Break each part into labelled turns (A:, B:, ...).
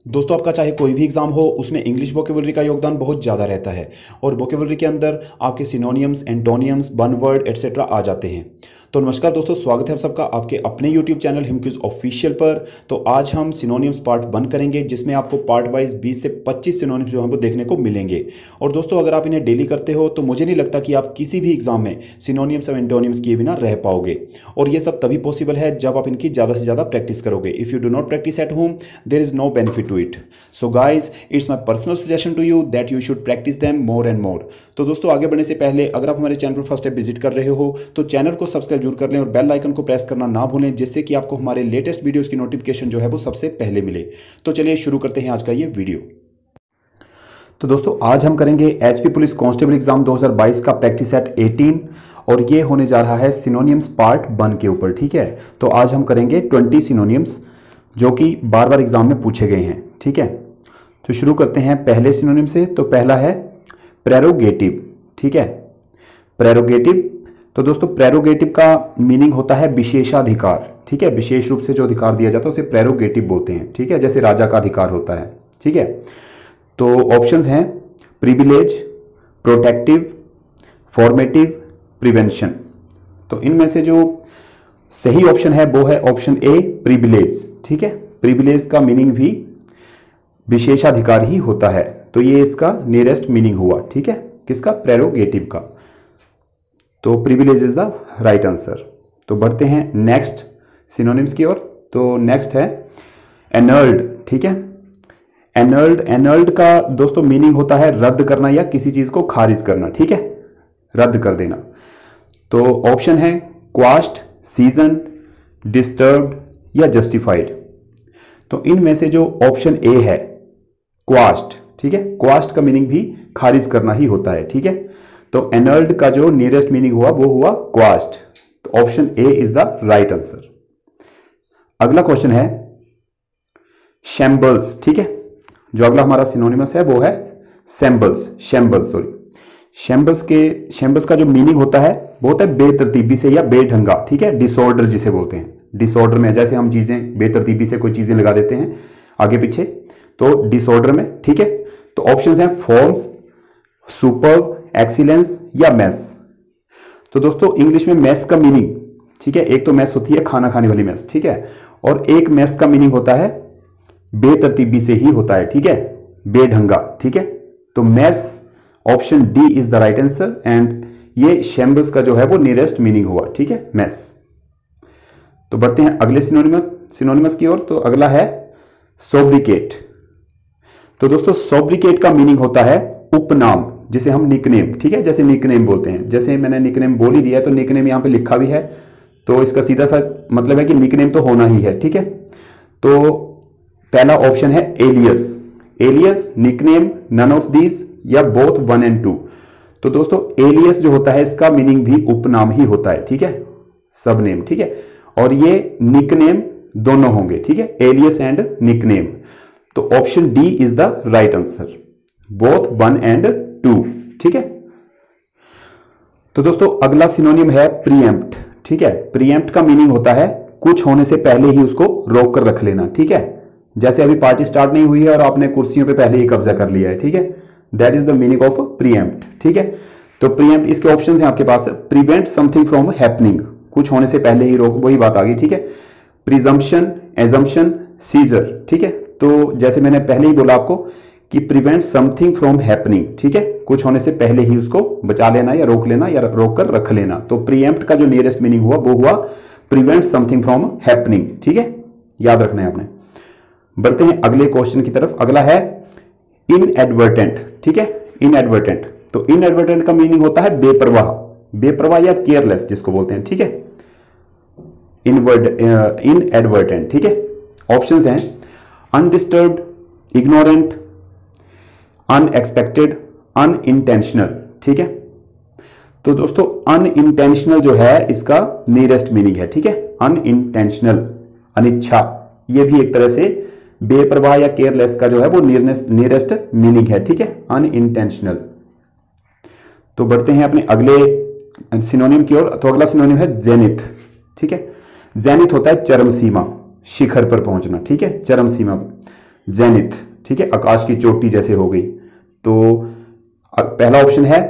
A: दोस्तों आपका चाहे कोई भी एग्जाम हो उसमें इंग्लिश वोकेबलरी का योगदान बहुत ज़्यादा रहता है और वोकेबलरी के अंदर आपके synonyms, antonyms, one word etcetera आ जाते हैं। तो नमस्कार दोस्तों, स्वागत है आप सबका आपके अपने YouTube चैनल हिमक्विज ऑफिशियल पर। तो आज हम सिनोनियम्स पार्ट 1 करेंगे जिसमें आपको पार्ट वाइज 20 से 25 सिनोनियम्स जो हैं वो देखने को मिलेंगे। और दोस्तों अगर आप इन्हें डेली करते हो तो मुझे नहीं लगता कि आप किसी भी एग्जाम में सिनोनियम्स और एंटोनियम्स किए बिना रह पाओगे। और ये सब तभी पॉसिबल है जब आप इनकी ज़्यादा से ज़्यादा प्रैक्टिस करोगे। If you do not practise at home there is no benefit to it. So guys, it's my personal suggestion to you that you should practise them more and more. तो दोस्तों आगे बढ़ने से पहले अगर आप हमारे चैनल पर फर्स्ट टाइम विजिट कर रहे हो तो चैनल को सब्सक्राइब जरूर कर लें और बेल आइकन को प्रेस करना ना भूलें, जिससे कि आपको हमारे लेटेस्ट वीडियोस की नोटिफिकेशन जो है वो सबसे पहले मिले। तो चलिए शुरू करते हैं आज का ये वीडियो। तो दोस्तों आज हम करेंगे एचपी पुलिस कांस्टेबल एग्जाम 2022 का प्रैक्टिस सेट 18 और ये होने जा रहा है सिनोनियम्स पार्ट 1 के ऊपर। ठीक है, तो आज हम करेंगे 20 सिनोनियम्स जो कि बार बार एग्जाम में पूछे गए हैं। ठीक है, तो शुरू करते हैं पहले सिनोनियम से। तो पहला है प्रेरोगेटिव। ठीक है, प्रेरोगेटिव। तो दोस्तों प्रेरोगेटिव का मीनिंग होता है विशेषाधिकार। ठीक है, विशेष रूप से जो अधिकार दिया जाता है उसे प्रेरोगेटिव बोलते हैं। ठीक है, जैसे राजा का अधिकार होता है। ठीक है, तो ऑप्शंस हैं प्रिविलेज, प्रोटेक्टिव, फॉर्मेटिव, प्रिवेंशन। तो इनमें से जो सही ऑप्शन है वो है ऑप्शन ए, प्रिविलेज। ठीक है, प्रिविलेज का मीनिंग भी विशेषाधिकार ही होता है, तो ये इसका नियरेस्ट मीनिंग हुआ। ठीक है, किसका? प्रेरोगेटिव का। तो privilege is the right answer. तो बढ़ते हैं नेक्स्ट सिनोनिम्स की ओर। तो नेक्स्ट है एनल्ड। ठीक है, एनल्ड। एनल्ड का दोस्तों मीनिंग होता है रद्द करना या किसी चीज को खारिज करना। ठीक है, रद्द कर देना। तो ऑप्शन है क्वाश्ड, सीजन, डिस्टर्ब्ड या जस्टिफाइड। तो इनमें से जो ऑप्शन ए है क्वाश्ड। ठीक है, क्वाश्ड का मीनिंग भी खारिज करना ही होता है। ठीक है, तो एनल्ड का जो नियरेस्ट मीनिंग हुआ वो हुआ क्वाश्ड। तो option A is the right answer. अगला क्वेश्चन है शैम्बल्स। ठीक है, जो अगला हमारा सिनोनिमस है वो है सैम्बल्स, शैम्बल्स सॉरी। शैम्बल्स का जो मीनिंग होता है वो होता है बेतरतीबी से या बेढंगा। ठीक है, डिसऑर्डर जिसे बोलते हैं। डिसऑर्डर में जैसे हम चीजें बेतरतीबी से कोई चीजें लगा देते हैं आगे पीछे, तो डिसऑर्डर में। ठीक है, तो ऑप्शंस हैं फॉर्म्स, सुपर्ब, एक्सीलेंस या मैस। तो दोस्तों इंग्लिश में मैस का मीनिंग, ठीक है, एक तो मैस होती है खाना खाने वाली मैस। ठीक है, और एक मैस का मीनिंग होता है बेतरतीबी से ही होता है। ठीक है, बेढंगा। ठीक है, तो mess option D is the right answer and ये शैम्बल्स का जो है वो नियरेस्ट मीनिंग हुआ। ठीक है, मैस। तो बढ़ते हैं अगले सिनोनिमस की ओर। तो अगला है सोब्रिकेट। तो दोस्तों सोब्रिकेट का मीनिंग होता है उपनाम, जिसे हम निकनेम, ठीक है, जैसे निकनेम बोलते हैं। जैसे मैंने निकनेम बोल ही दिया है तो निकनेम यहां पे लिखा भी है, तो इसका सीधा सा मतलब है कि निकनेम तो होना ही है। ठीक है, तो पहला ऑप्शन है alias. Alias, nickname, none of these या बोथ 1 and 2। तो दोस्तों एलियस जो होता है इसका मीनिंग भी उपनाम ही होता है। ठीक है, सब नेम। ठीक है, और ये निकनेम दोनों होंगे। ठीक है, एलियस एंड निकनेम। तो option D is the right answer, both 1 and 2। ठीक है, तो दोस्तों अगला सिनोनिम है प्रीएम्प्ट। ठीक है, प्रीएम्प्ट का मीनिंग होता है कुछ होने से पहले ही उसको रोक कर रख लेना। ठीक है, जैसे अभी पार्टी स्टार्ट नहीं हुई है और आपने कुर्सियों पे पहले ही कब्जा कर लिया है। ठीक है, that is the meaning of pre-empt. ठीक है, तो प्रीएम्प्ट इसके ऑप्शन हैं आपके पास, प्रिवेंट समथिंग फ्रॉम हैपनिंग, कुछ होने से पहले ही रोक, वही बात आ गई। ठीक है, प्रिजम्पशन, एजम्पशन, सीजर। ठीक है, तो जैसे मैंने पहले ही बोला आपको कि प्रिवेंट समथिंग फ्रॉम हैपनिंग। ठीक है, कुछ होने से पहले ही उसको बचा लेना या रोक लेना या रोक कर रख लेना। तो प्रीएम्प्ट का जो नियरेस्ट मीनिंग हुआ वो हुआ प्रिवेंट समथिंग फ्रॉम हैपनिंग। ठीक है, याद रखना है आपने। बढ़ते हैं अगले क्वेश्चन की तरफ। अगला है इनएडवर्टेंट। ठीक है, इनएडवर्टेंट। तो इनएडवर्टेंट का मीनिंग होता है बेपरवाह, बेपरवाह या केयरलेस जिसको बोलते हैं। ठीक है, इनएडवर्टेंट। ठीक है, ऑप्शंस हैं अनडिस्टर्ब्ड, इग्नोरेंट, अनएक्सपेक्टेड, अनइंटेंशनल। ठीक है, तो दोस्तों अनइंटेंशनल जो है इसका नियरेस्ट मीनिंग है। ठीक है, अनइंटेंशनल, अनिच्छा, ये भी एक तरह से बेपरवाह या केयरलेस का जो है वो नियरेस्ट मीनिंग है। ठीक है, अनइंटेंशनल। तो बढ़ते हैं अपने अगले सिनोनिम की ओर। तो अगला सिनोनिम है जेनिथ। ठीक है, जेनिथ होता है चरम सीमा, शिखर पर पहुंचना। ठीक है, चरम सीमा। जेनिथ, ठीक है, आकाश की चोटी जैसे हो गई। तो पहला ऑप्शन है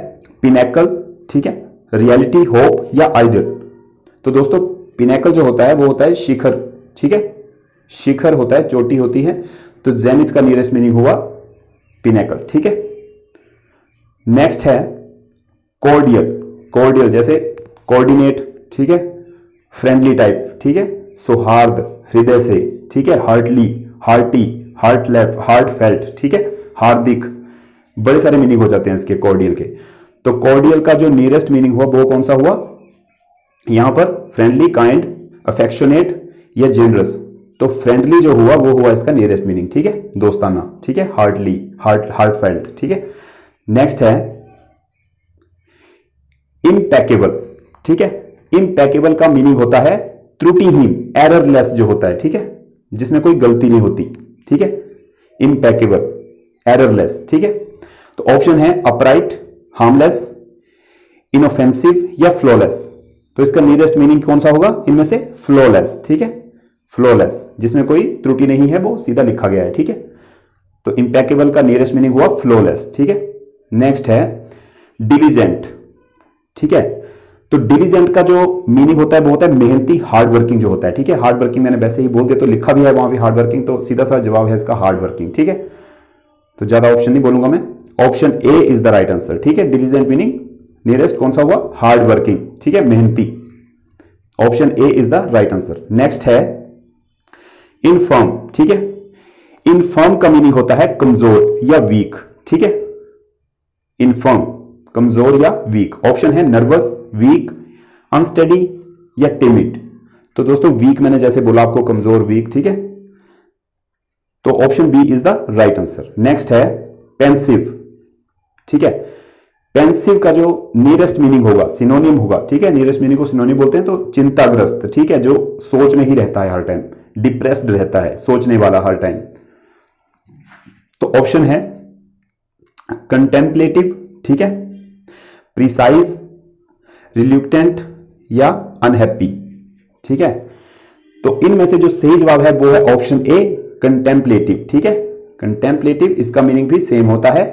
A: पिनेकल, ठीक है, रियलिटी, होप या आइडल। तो दोस्तों पिनेकल जो होता है वो होता है शिखर, ठीक है, शिखर होता है, चोटी होती है। तो जेनिथ का नियरेस्ट मीनिंग हुआ पिनेकल, ठीक है। नेक्स्ट है कॉर्डियल, कॉर्डियल जैसे कोऑर्डिनेट, ठीक है, फ्रेंडली टाइप, ठीक है, सौहार्द, हृदय से, ठीक है, heartly, hearty, heart left, heart felt, ठीक है, हार्दिक, बड़े सारे मीनिंग हो जाते हैं इसके कॉर्डियल के। तो कॉर्डियल का जो नियरेस्ट मीनिंग हुआ वो कौन सा हुआ यहां पर, फ्रेंडली, काइंड, अफेक्शनेट या जेनरस। तो फ्रेंडली जो हुआ वो हुआ इसका नियरेस्ट मीनिंग, ठीक है, दोस्ताना, ठीक है, हार्टली, हार्ट फेल्ट, ठीक है। नेक्स्ट है इम्पैकेबल, ठीक है, इम्पैकेबल का मीनिंग होता है त्रुटिहीन, एररलेस जो होता है, ठीक है, जिसमें कोई गलती नहीं होती, ठीक है, इम्पैकेबल, एररलेस, ठीक है। तो ऑप्शन है अपराइट, हार्मलेस, इनऑफेंसिव या फ्लॉलेस। तो इसका नियरेस्ट मीनिंग कौन सा होगा इनमें से, फ्लॉलेस, ठीक है, फ्लॉलेस, जिसमें कोई त्रुटि नहीं है, वो सीधा लिखा गया है, ठीक है। तो इम्पैकेबल का नियरेस्ट मीनिंग हुआ फ्लॉलेस, ठीक है। नेक्स्ट है डिलीजेंट, ठीक है। तो डिलीजेंट का जो मीनिंग होता है वो होता है मेहनती, हार्ड वर्किंग जो होता है, ठीक है। हार्ड वर्किंग मैंने वैसे ही बोल दिया, तो लिखा भी है वहां भी हार्ड वर्किंग, तो सीधा सा जवाब है इसका हार्ड वर्किंग, ठीक है। तो ज्यादा ऑप्शन नहीं बोलूंगा मैं, option A is the right answer, ठीक है। डिलीजेंट मीनिंग नियरेस्ट कौन सा हुआ, हार्ड वर्किंग, ठीक है, मेहनती। Option A is the right answer. Next है इनफर्म, ठीक है। इनफर्म का मीनिंग होता है कमजोर या वीक, ठीक है, इनफर्म, कमजोर या वीक। ऑप्शन है नर्वस, वीक, अनस्टडी या टिमिड। तो दोस्तों वीक मैंने जैसे बोला आपको, कमजोर, वीक, ठीक है। तो option B is the right answer. Next है पेंसिव, ठीक है। पेंसिव का जो नियरेस्ट मीनिंग होगा, सिनोनिम होगा, ठीक है, नियरेस्ट मीनिंग को सिनोनिम बोलते हैं। तो चिंताग्रस्त, ठीक है, जो सोच में ही रहता है हर टाइम, डिप्रेस्ड रहता है, सोचने वाला हर टाइम। तो ऑप्शन है कंटेम्पलेटिव, ठीक है, प्रिसाइज, रिल्यूक्टेंट या अनहैप्पी, ठीक है। तो इनमें से जो सही जवाब है वो है ऑप्शन ए, कंटेम्पलेटिव, ठीक है। कंटेम्पलेटिव इसका मीनिंग भी सेम होता है,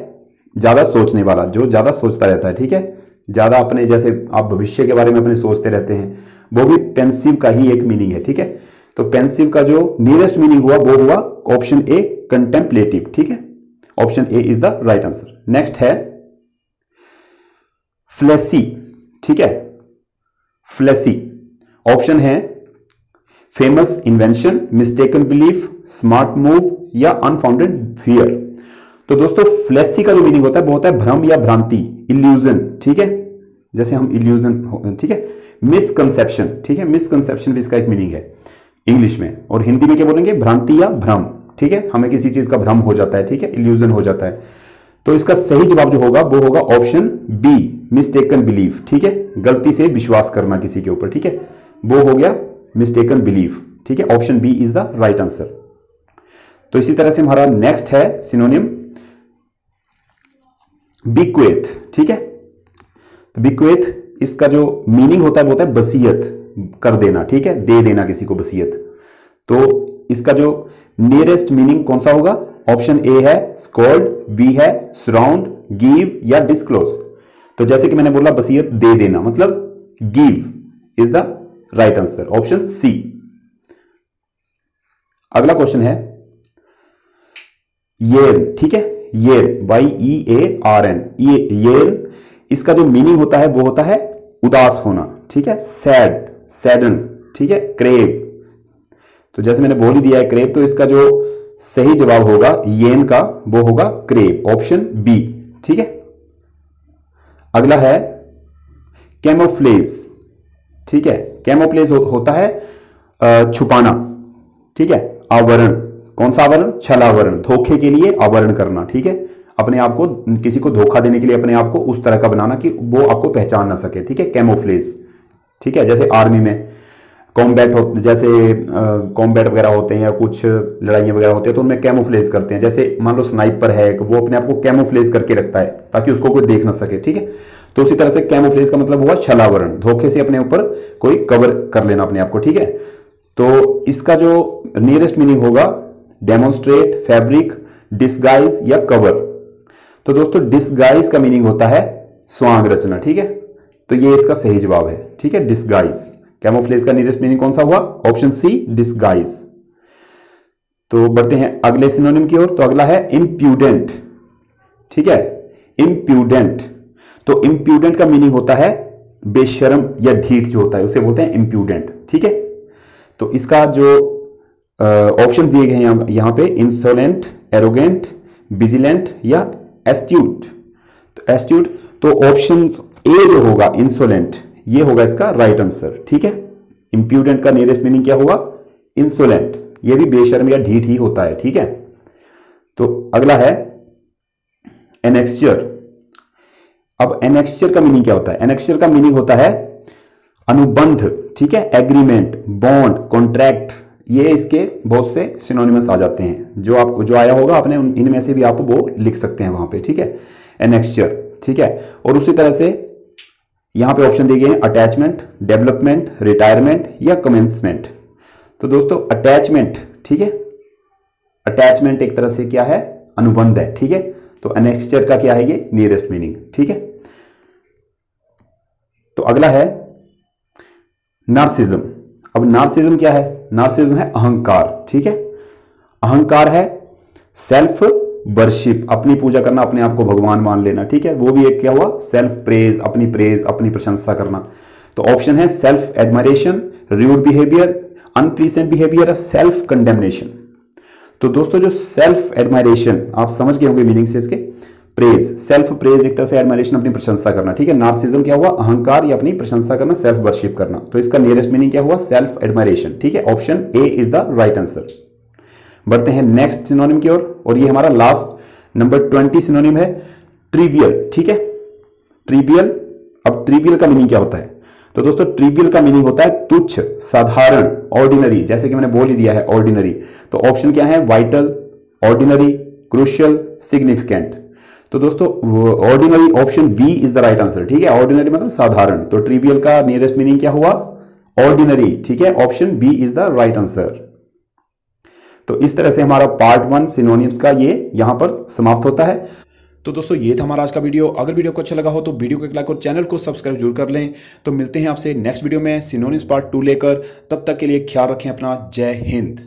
A: ज्यादा सोचने वाला, जो ज्यादा सोचता रहता है, ठीक है, ज्यादा अपने, जैसे आप भविष्य के बारे में अपने सोचते रहते हैं, वो भी पेंसिव का ही एक मीनिंग है, ठीक है। तो पेंसिव का जो नियरेस्ट मीनिंग हुआ वो हुआ ऑप्शन ए, कंटेम्पलेटिव, ठीक है। Option A is the right answer. Next है फ्लेसी, ठीक है, फ्लेसी। ऑप्शन है famous invention, mistaken belief, smart move या अनफाउंडेड फियर। तो दोस्तों फ्लेसी का जो मीनिंग होता है वो होता है भ्रम या भ्रांति, इल्यूजन, ठीक है, जैसे हम इल्यूजन, ठीक है, मिसकंसेप्शन, ठीक है, मिसकंसेप्शन भी इसका एक मीनिंग है इंग्लिश में। और हिंदी में क्या बोलेंगे, भ्रांति या भ्रम, ठीक है, हमें किसी चीज का भ्रम हो जाता है, ठीक है, इल्यूजन हो जाता है। तो इसका सही जवाब जो होगा वो होगा ऑप्शन बी, मिस्टेकन बिलीफ, ठीक है, गलती से विश्वास करना किसी के ऊपर, ठीक है, वो हो गया मिस्टेकन बिलीफ, ठीक है। Option B is the right answer. तो इसी तरह से हमारा नेक्स्ट है सिनोनिम बिक्वेथ, ठीक है। तो बिक्वेथ इसका जो मीनिंग होता है वो होता है वसीयत कर देना, ठीक है, दे देना किसी को वसीयत। तो इसका जो नियरेस्ट मीनिंग कौन सा होगा, ऑप्शन ए है स्कॉल्ड, बी है सराउंड, गिव या डिस्क्लोज। तो जैसे कि मैंने बोला वसीयत दे देना, मतलब give is the right answer, option C. अगला क्वेश्चन है येन, ठीक है, येन, YEARN, येन, इसका जो मीनिंग होता है वो होता है उदास होना, ठीक है, सैड, सैडन, ठीक है, क्रेव। तो जैसे मैंने बोल ही दिया है क्रेव, तो इसका जो सही जवाब होगा येन का वो होगा क्रेव, ऑप्शन बी, ठीक है। अगला है कैमोफ्लेज, ठीक है, कैमोफ्लेज होता है छुपाना, ठीक है, आवरण। कौन सा आवरण, छल आवरण, धोखे के लिए आवरण करना, ठीक है, अपने आप को, किसी को धोखा देने के लिए अपने आप को उस तरह का बनाना कि वो आपको पहचान ना सके, ठीक है, कैमोफ्लेज, ठीक है। जैसे आर्मी में कॉम्बैट हो, जैसे कॉम्बैट वगैरह होते हैं या कुछ लड़ाइयाँ वगैरह होती है तो उनमें कैमोफ्लेज करते हैं। जैसे मान लो स्नाइपर है, वो अपने आप को कैमोफ्लेज करके रखता है ताकि उसको कोई देख ना सके, ठीक है। तो उसी तरह से कैमोफ्लेज का मतलब हुआ छलावरण, धोखे से अपने ऊपर कोई कवर कर लेना अपने आप को, ठीक है। तो इसका जो नियरेस्ट मीनिंग होगा डेमोन्स्ट्रेट, फैब्रिक, डिस्गाइज या कवर। तो दोस्तों डिस्गाइज का मीनिंग होता है स्वांग रचना, ठीक है, तो ये इसका सही जवाब है, ठीक है, डिस्गाइज। कैमोफ्लेज का नियरेस्ट मीनिंग कौन सा हुआ? Option C, disguise. तो बढ़ते हैं अगले सिनोनिम की ओर। तो अगला है इम्प्यूडेंट, ठीक है, इम्प्यूडेंट। तो इम्प्यूडेंट का मीनिंग होता है बेशर्म या ढीठ जो होता है उसे बोलते हैं इम्प्यूडेंट, ठीक है। तो इसका जो ऑप्शन दिए गए हैं यहां पे, इंसोलेंट, एरोगेंट, विजिलेंट या एस्ट्यूट। तो एस्ट्यूट, तो ऑप्शन ए जो होगा इंसोलेंट, ये होगा इसका राइट आंसर, ठीक है। इंप्यूडेंट का नियरेस्ट मीनिंग क्या होगा? इंसोलेंट, ये भी बेशर्म या ढीठ ही होता है, ठीक है। तो अगला है एनेक्स्चर। अब एनेक्स्चर का मीनिंग क्या होता है? एनेक्स्चर का मीनिंग होता है अनुबंध, ठीक है, एग्रीमेंट, बॉन्ड, कॉन्ट्रैक्ट। ये इसके बहुत से सिनोनिमस आ जाते हैं, जो आपको जो आया होगा आपने इनमें से भी आप वो लिख सकते हैं वहां पे, ठीक है, एनेक्स्चर, ठीक है। और उसी तरह से यहां पे ऑप्शन दिए गए हैं अटैचमेंट, डेवलपमेंट, रिटायरमेंट या कमेंसमेंट। तो दोस्तों अटैचमेंट, ठीक है, अटैचमेंट एक तरह से क्या है? अनुबंध है, ठीक है। तो एनेक्स्चर का क्या है? ये नियरेस्ट मीनिंग, ठीक है। तो अगला है नार्सिज्म। अब नार्सिज्म क्या है? नार्सिज्म है अहंकार, ठीक है। अहंकार है सेल्फ वर्शिप, अपनी पूजा करना, अपने आप को भगवान मान लेना, ठीक है। वो भी एक क्या हुआ? सेल्फ प्रेज, अपनी प्रशंसा करना। तो ऑप्शन है self admiration, rude behaviour, unpleasant behaviour, self condemnation. तो दोस्तों जो सेल्फ एडमायरेशन, आप समझ गए होंगे मीनिंग से इसके, प्रेज, सेल्फ प्रेज एक तरह से एडमायरेशन, अपनी प्रशंसा करना, ठीक है। नार्सिज्म क्या हुआ? अहंकार या अपनी प्रशंसा करना, सेल्फ वर्शिप करना। तो इसका नियरेस्ट मीनिंग क्या हुआ? सेल्फ एडमायरेशन, ठीक है। Option A is the right answer. बढ़ते हैं नेक्स्ट सिनोनिम की ओर, और ये हमारा लास्ट नंबर 20 सिनोनिम है ट्रिवियल, ठीक है, ट्रिवियल। अब ट्रिवियल का मीनिंग क्या होता है? तो दोस्तों ट्रिवियल का मीनिंग होता है तुच्छ, साधारण, ऑर्डिनरी, जैसे कि मैंने बोल ही दिया है ऑर्डिनरी। तो ऑप्शन क्या है? Vital, ordinary, crucial, significant. तो दोस्तों ordinary, option B is the right answer, ठीक है। ऑर्डिनरी मतलब साधारण, तो ट्रिवियल का नियरेस्ट मीनिंग क्या हुआ? ऑर्डिनरी, ठीक है। Option B is the right answer. तो इस तरह से हमारा पार्ट 1 सिनोनिम्स का ये यहां पर समाप्त होता है। तो दोस्तों ये था हमारा आज का वीडियो। अगर वीडियो को अच्छा लगा हो तो वीडियो को एक लाइक और चैनल को सब्सक्राइब जरूर कर लें। तो मिलते हैं आपसे नेक्स्ट वीडियो में सिनोनिम्स पार्ट 2 लेकर। तब तक के लिए ख्याल रखें अपना। जय हिंद।